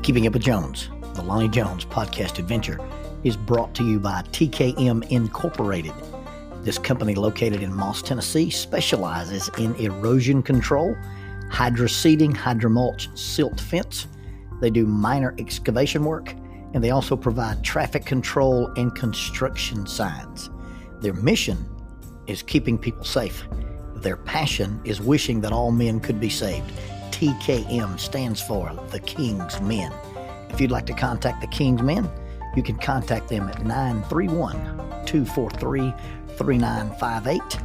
Keeping Up with Jones, the Lonnie Jones podcast adventure, is brought to you by TKM Incorporated. This company, located in Moss, Tennessee, specializes in erosion control, hydroseeding, hydromulch, silt fence. They do minor excavation work, and they also provide traffic control and construction signs. Their mission is keeping people safe. Their passion is wishing that all men could be saved. TKM stands for The King's Men. If you'd like to contact The King's Men, you can contact them at 931-243-3958,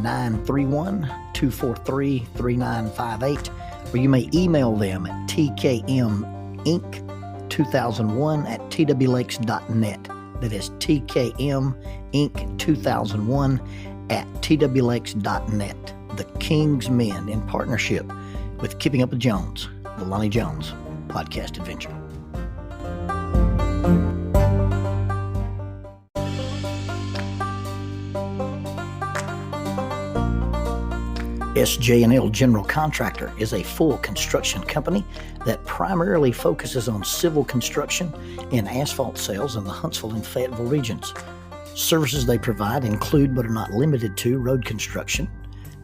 931-243-3958, or you may email them at tkminc2001@twlakes.net. That is tkminc2001@twlakes.net. The King's Men, in partnership with Keeping Up with Jones, the Lonnie Jones podcast adventure. SJ&L General Contractor is a full construction company that primarily focuses on civil construction and asphalt sales in the Huntsville and Fayetteville regions. Services they provide include, but are not limited to, road construction,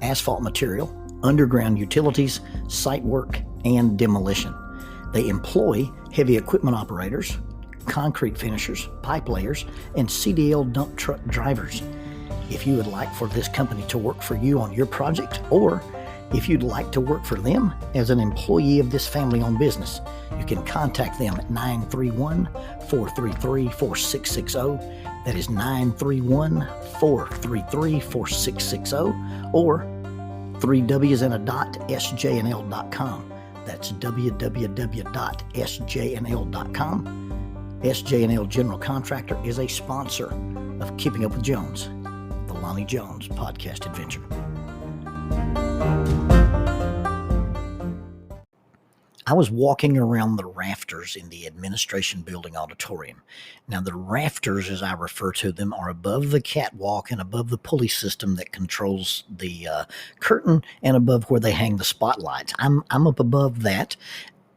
asphalt material, underground utilities, site work, and demolition. They employ heavy equipment operators, concrete finishers, pipe layers, and CDL dump truck drivers. If you would like for this company to work for you on your project, or if you'd like to work for them as an employee of this family-owned business, you can contact them at 931-433-4660. That is 931-433-4660, or 3W's and a dot, sjnl.com. That's www.sjnl.com. SJ&L General Contractor is a sponsor of Keeping Up with Jones, the Lonnie Jones podcast adventure. I was walking around the rafters in the administration building auditorium. Now, the rafters, as I refer to them, are above the catwalk and above the pulley system that controls the curtain and above where they hang the spotlights. I'm up above that,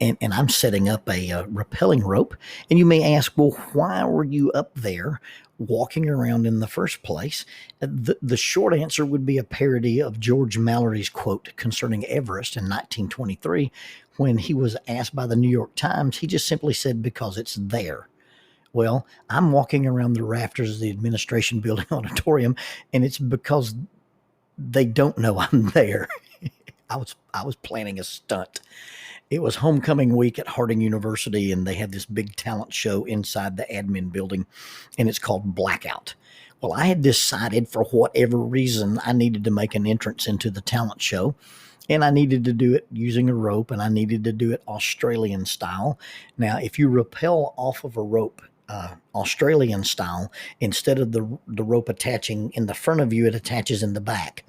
and I'm setting up a rappelling rope. And you may ask, well, why were you up there walking around in the first place? The short answer would be a parody of George Mallory's quote concerning Everest in 1923. When he was asked by the New York Times, he just simply said, because it's there. Well, I'm walking around the rafters of the administration building auditorium, and it's because they don't know I'm there. I was planning a stunt. It was homecoming week at Harding University, and they had this big talent show inside the admin building, and it's called Blackout. Well, I had decided, for whatever reason, I needed to make an entrance into the talent show, and I needed to do it using a rope, and I needed to do it Australian style. Now, if you rappel off of a rope Australian style, instead of the rope attaching in the front of you, it attaches in the back.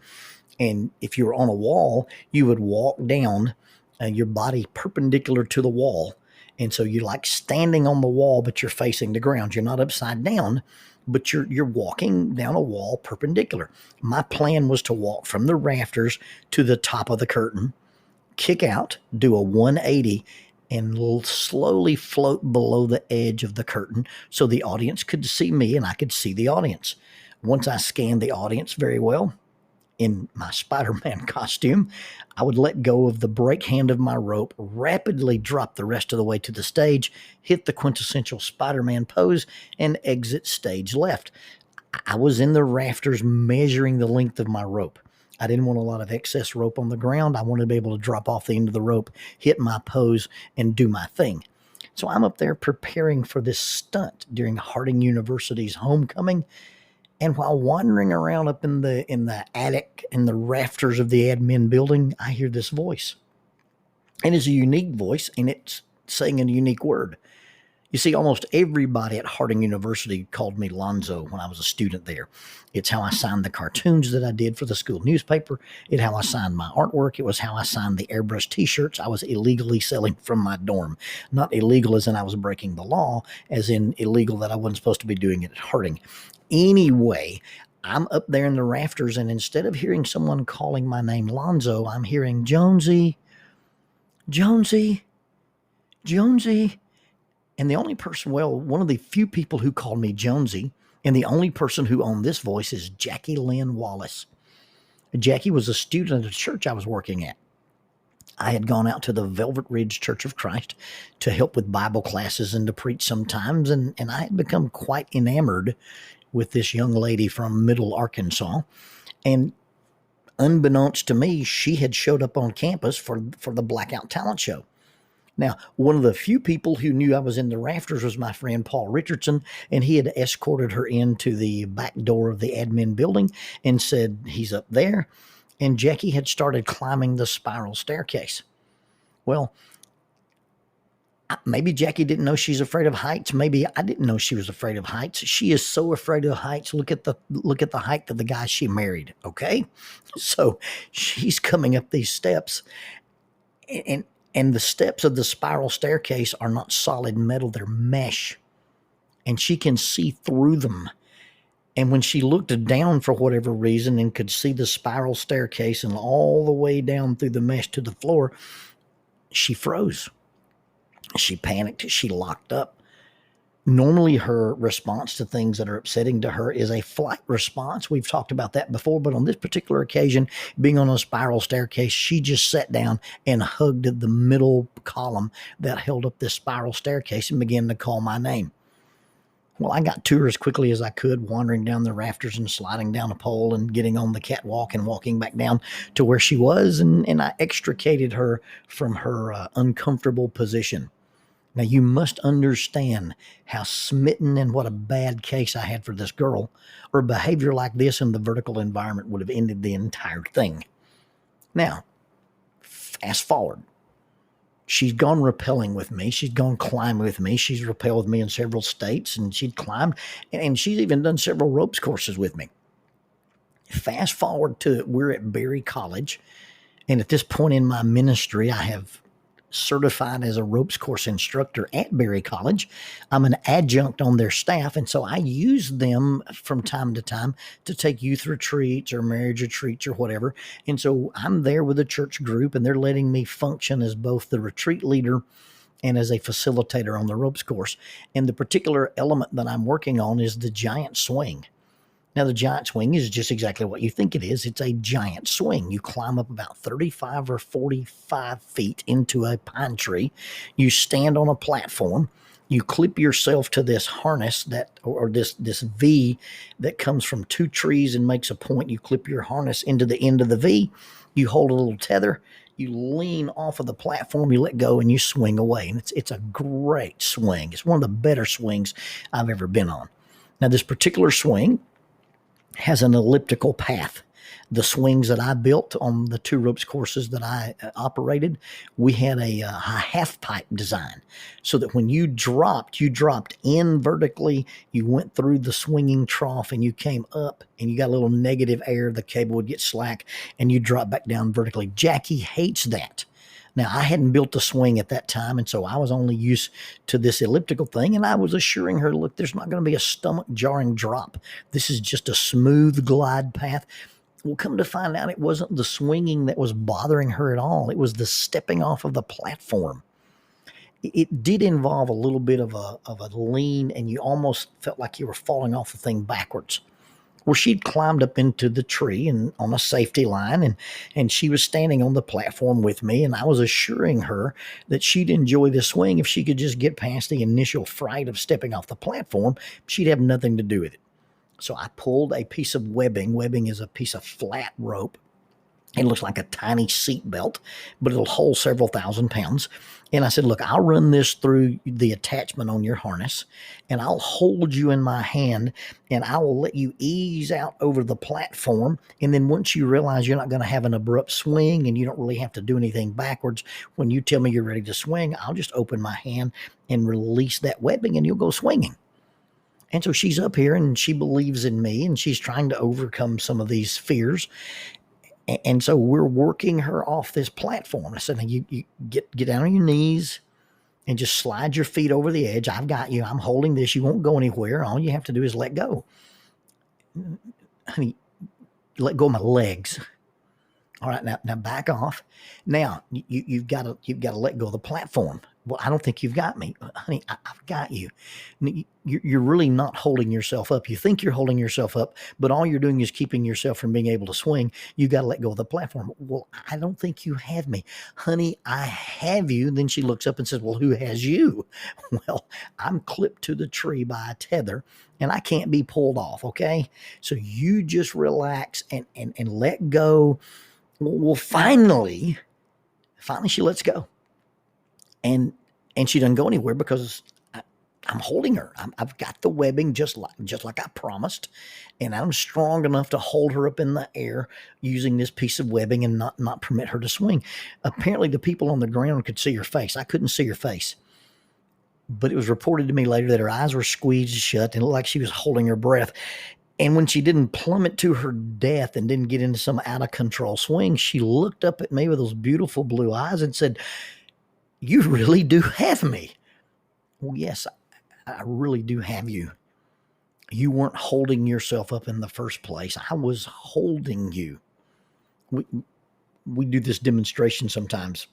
And if you were on a wall, you would walk down your body perpendicular to the wall. And so you're like standing on the wall, but you're facing the ground. You're not upside down, but you're walking down a wall perpendicular. My plan was to walk from the rafters to the top of the curtain, kick out, do a 180, and slowly float below the edge of the curtain so the audience could see me and I could see the audience. Once I scanned the audience very well, in my Spider-Man costume, I would let go of the brake hand of my rope, rapidly drop the rest of the way to the stage, hit the quintessential Spider-Man pose, and exit stage left. I was in the rafters measuring the length of my rope. I didn't want a lot of excess rope on the ground. I wanted to be able to drop off the end of the rope, hit my pose, and do my thing. So I'm up there preparing for this stunt during Harding University's homecoming. And while wandering around up in the attic and the rafters of the admin building, I hear this voice. And it's a unique voice, and it's saying a unique word. You see, almost everybody at Harding University called me Lonzo when I was a student there. It's how I signed the cartoons that I did for the school newspaper. It's how I signed my artwork. It was how I signed the airbrush t-shirts I was illegally selling from my dorm. Not illegal as in I was breaking the law, as in illegal that I wasn't supposed to be doing it at Harding. Anyway, I'm up there in the rafters, and instead of hearing someone calling my name Lonzo, I'm hearing Jonesy, Jonesy, Jonesy. And the only person, well, one of the few people who called me Jonesy, and the only person who owned this voice is Jackie Lynn Wallace. Jackie was a student at a church I was working at. I had gone out to the Velvet Ridge Church of Christ to help with Bible classes and to preach sometimes, and I had become quite enamored with this young lady from Middle Arkansas. And unbeknownst to me, she had showed up on campus for the Blackout Talent Show. Now, one of the few people who knew I was in the rafters was my friend Paul Richardson, and he had escorted her into the back door of the admin building and said, he's up there. And Jackie had started climbing the spiral staircase. Well, maybe Jackie didn't know she's afraid of heights. Maybe I didn't know she was afraid of heights. She is so afraid of heights. Look at the height of the guy she married. Okay, so she's coming up these steps, and the steps of the spiral staircase are not solid metal; they're mesh, and she can see through them. And when she looked down for whatever reason and could see the spiral staircase and all the way down through the mesh to the floor, she froze. She panicked. She locked up. Normally, her response to things that are upsetting to her is a flight response. We've talked about that before, but on this particular occasion, being on a spiral staircase, she just sat down and hugged the middle column that held up this spiral staircase and began to call my name. Well, I got to her as quickly as I could, wandering down the rafters and sliding down a pole and getting on the catwalk and walking back down to where she was, and I extricated her from her uncomfortable position. Now, you must understand how smitten and what a bad case I had for this girl, or behavior like this in the vertical environment would have ended the entire thing. Now, fast forward. She's gone rappelling with me. She's gone climbing with me. She's rappelled with me in several states, and she'd climbed, and she's even done several ropes courses with me. Fast forward to we're at Berry College, and at this point in my ministry, I have certified as a ropes course instructor at Berry College. I'm an adjunct on their staff, and so I use them from time to time to take youth retreats or marriage retreats or whatever. And so I'm there with a church group, and they're letting me function as both the retreat leader and as a facilitator on the ropes course. And the particular element that I'm working on is the giant swing. Now, the giant swing is just exactly what you think it is. It's a giant swing. You climb up about 35 or 45 feet into a pine tree. You stand on a platform. You clip yourself to this harness or this V that comes from two trees and makes a point. You clip your harness into the end of the V. You hold a little tether. You lean off of the platform. You let go and you swing away. And it's a great swing. It's one of the better swings I've ever been on. Now, this particular swing has an elliptical path. The swings that I built on the two ropes courses that I operated, we had a half pipe design so that when you dropped in vertically, you went through the swinging trough and you came up and you got a little negative air, the cable would get slack and you drop back down vertically. Jackie hates that. Now, I hadn't built a swing at that time, and so I was only used to this elliptical thing, and I was assuring her, look, there's not going to be a stomach-jarring drop. This is just a smooth glide path. Well, come to find out, it wasn't the swinging that was bothering her at all. It was the stepping off of the platform. It did involve a little bit of a lean, and you almost felt like you were falling off the thing backwards. Well, she'd climbed up into the tree and on a safety line, and she was standing on the platform with me, and I was assuring her that she'd enjoy the swing if she could just get past the initial fright of stepping off the platform. She'd have nothing to do with it. So I pulled a piece of webbing. Webbing is a piece of flat rope. It looks like a tiny seat belt, but it'll hold several thousand pounds. And I said, look, I'll run this through the attachment on your harness, and I'll hold you in my hand, and I will let you ease out over the platform. And then once you realize you're not going to have an abrupt swing and you don't really have to do anything backwards, when you tell me you're ready to swing, I'll just open my hand and release that webbing, and you'll go swinging. And so she's up here, and she believes in me, and she's trying to overcome some of these fears. And so we're working her off this platform. I said, now you get down on your knees and just slide your feet over the edge. I've got you. I'm holding this. You won't go anywhere. All you have to do is let go. Honey, let go of my legs. All right, now back off. Now you've got to let go of the platform. Well, I don't think you've got me, honey. I've got you. You're really not holding yourself up. You think you're holding yourself up, but all you're doing is keeping yourself from being able to swing. You got to let go of the platform. Well, I don't think you have me, honey. I have you. Then she looks up and says, "Well, who has you?" Well, I'm clipped to the tree by a tether, and I can't be pulled off. Okay, so you just relax and let go. Well, finally, she lets go, and she doesn't go anywhere because I'm holding her. I've got the webbing just like I promised, and I'm strong enough to hold her up in the air using this piece of webbing and not permit her to swing. Apparently, the people on the ground could see her face. I couldn't see her face, but it was reported to me later that her eyes were squeezed shut and it looked like she was holding her breath. And when she didn't plummet to her death and didn't get into some out of control swing, she looked up at me with those beautiful blue eyes and said, "You really do have me." Well, yes, I really do have you. You weren't holding yourself up in the first place. I was holding you. We do this demonstration sometimes.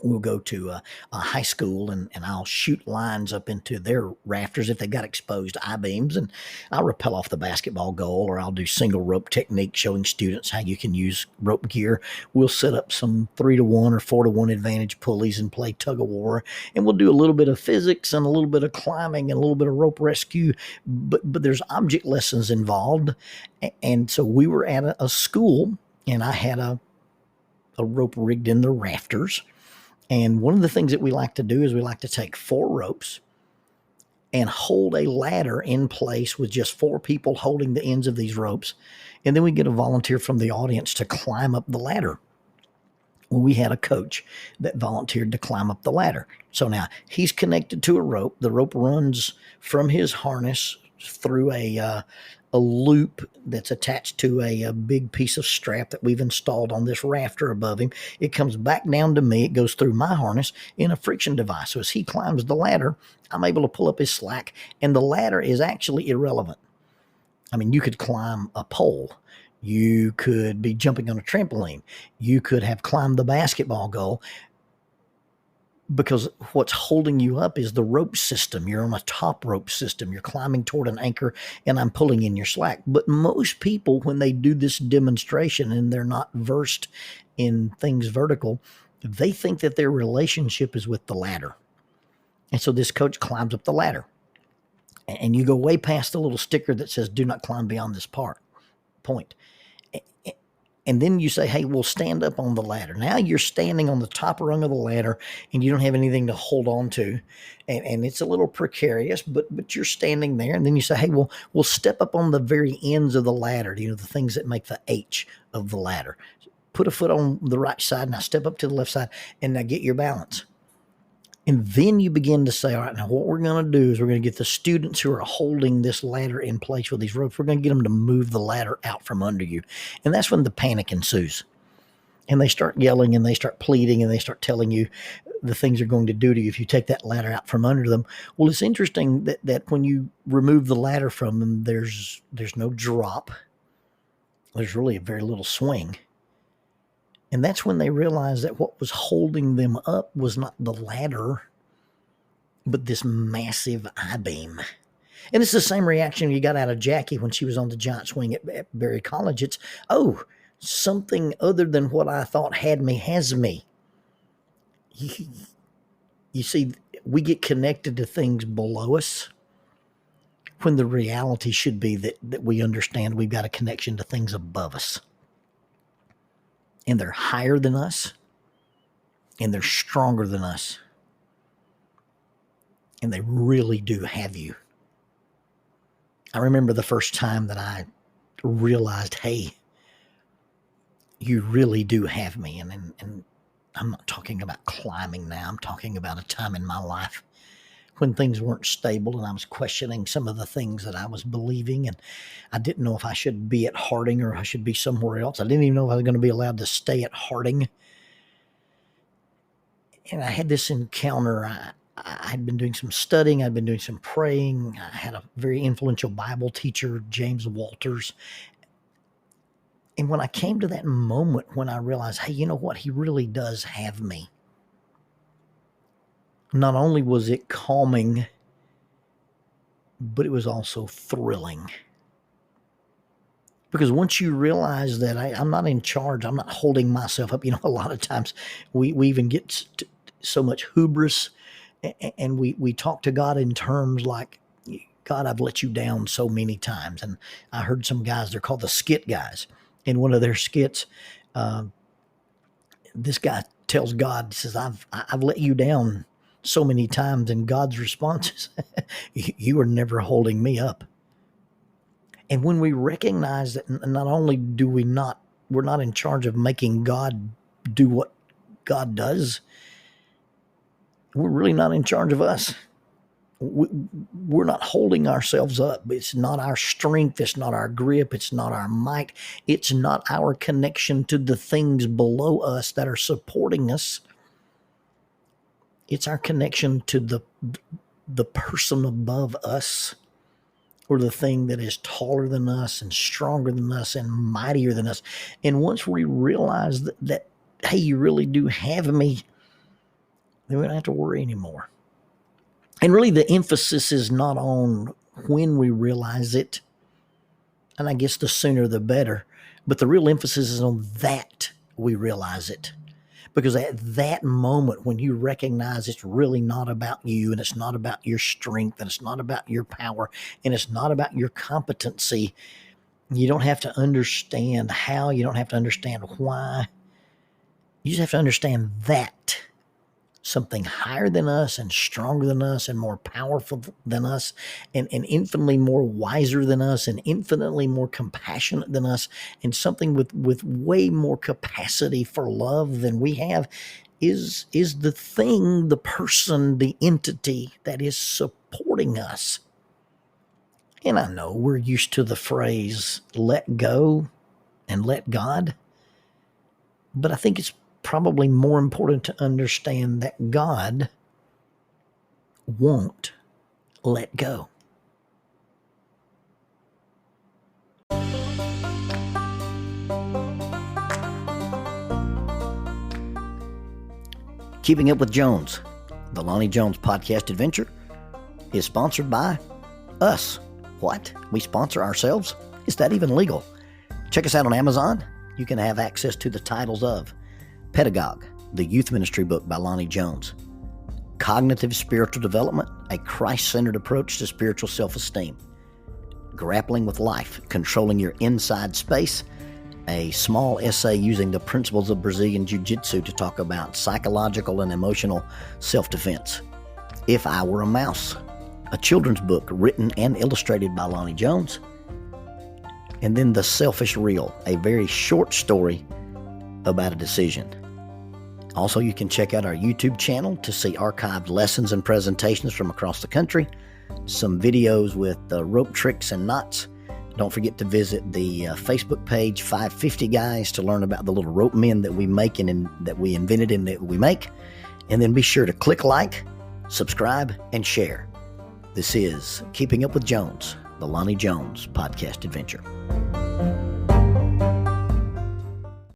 We'll go to a high school and I'll shoot lines up into their rafters if they've got exposed I-beams, and I'll rappel off the basketball goal, or I'll do single rope technique showing students how you can use rope gear. We'll set up some 3-to-1 or 4-to-1 advantage pulleys and play tug of war, and we'll do a little bit of physics and a little bit of climbing and a little bit of rope rescue, but there's object lessons involved. And so we were at a school, and I had a rope rigged in the rafters. And one of the things that we like to do is we like to take 4 ropes and hold a ladder in place with just 4 people holding the ends of these ropes. And then we get a volunteer from the audience to climb up the ladder. Well, we had a coach that volunteered to climb up the ladder. So now he's connected to a rope. The rope runs from his harness through a loop that's attached to a big piece of strap that we've installed on this rafter above him. It comes back down to me. It goes through my harness in a friction device. So as he climbs the ladder, I'm able to pull up his slack, and the ladder is actually irrelevant. I mean, you could climb a pole. You could be jumping on a trampoline. You could have climbed the basketball goal, because what's holding you up is the rope system. You're on a top rope system. You're climbing toward an anchor, and I'm pulling in your slack. But most people, when they do this demonstration and they're not versed in things vertical, they think that their relationship is with the ladder. And so this coach climbs up the ladder, and you go way past the little sticker that says, "Do not climb beyond this point." And then you say, "Hey, we'll stand up on the ladder." Now you're standing on the top rung of the ladder, and you don't have anything to hold on to. And it's a little precarious, but you're standing there. And then you say, "Hey, we'll step up on the very ends of the ladder, the things that make the H of the ladder. Put a foot on the right side, now step up to the left side, and now get your balance." And then you begin to say, "All right, now what we're going to do is we're going to get the students who are holding this ladder in place with these ropes, we're going to get them to move the ladder out from under you." And that's when the panic ensues. And they start yelling and they start pleading and they start telling you the things they're going to do to you if you take that ladder out from under them. Well, it's interesting that when you remove the ladder from them, there's no drop. There's really a very little swing. And that's when they realized that what was holding them up was not the ladder, but this massive I-beam. And it's the same reaction you got out of Jackie when she was on the giant swing at Berry College. It's, "Oh, something other than what I thought had me has me." You see, we get connected to things below us when the reality should be that we understand we've got a connection to things above us. And they're higher than us, and they're stronger than us, and they really do have you. I remember the first time that I realized, hey, you really do have me. And I'm not talking about climbing now. I'm talking about a time in my life when things weren't stable and I was questioning some of the things that I was believing, and I didn't know if I should be at Harding or I should be somewhere else. I didn't even know if I was going to be allowed to stay at Harding. And I had this encounter. I'd been doing some studying. I'd been doing some praying. I had a very influential Bible teacher, James Walters. And when I came to that moment when I realized, hey, you know what? He really does have me. Not only was it calming, but it was also thrilling. Because once you realize that I'm not in charge, I'm not holding myself up. A lot of times we even get so much hubris, and we talk to God in terms like, God, I've let you down so many times. And I heard some guys, they're called the skit guys. In one of their skits, this guy tells God, he says, I've let you down so many times. And God's response is, you are never holding me up. And when we recognize that not only we're not in charge of making God do what God does, we're really not in charge of us. We're not holding ourselves up. It's not our strength. It's not our grip. It's not our might. It's not our connection to the things below us that are supporting us. It's our connection to the person above us, or the thing that is taller than us and stronger than us and mightier than us. And once we realize that hey, you really do have me, then we don't have to worry anymore. And really the emphasis is not on when we realize it, and I guess the sooner the better, but the real emphasis is on that we realize it. Because at that moment when you recognize it's really not about you, and it's not about your strength, and it's not about your power, and it's not about your competency, you don't have to understand how, you don't have to understand why. You just have to understand that something higher than us and stronger than us and more powerful than us and infinitely more wiser than us and infinitely more compassionate than us, and something with way more capacity for love than we have is the thing, the person, the entity that is supporting us. And I know we're used to the phrase let go and let God, but I think it's probably more important to understand that God won't let go. Keeping Up with Jones, the Lonnie Jones podcast adventure, is sponsored by us. What? We sponsor ourselves? Is that even legal? Check us out on Amazon. You can have access to the titles of Pedagogue, the youth ministry book by Lonnie Jones; Cognitive Spiritual Development, a Christ-centered approach to spiritual self-esteem; Grappling with Life, Controlling Your Inside Space, a small essay using the principles of Brazilian Jiu-Jitsu to talk about psychological and emotional self-defense; If I Were a Mouse, a children's book written and illustrated by Lonnie Jones; and then The Selfish Reel, a very short story about a decision. Also, you can check out our YouTube channel to see archived lessons and presentations from across the country, some videos with rope tricks and knots. Don't forget to visit the Facebook page 550 Guys to learn about the little rope men that we make and that we invented and that we make. And then be sure to click like, subscribe, and share. This is Keeping Up with Jones, the Lonnie Jones podcast adventure.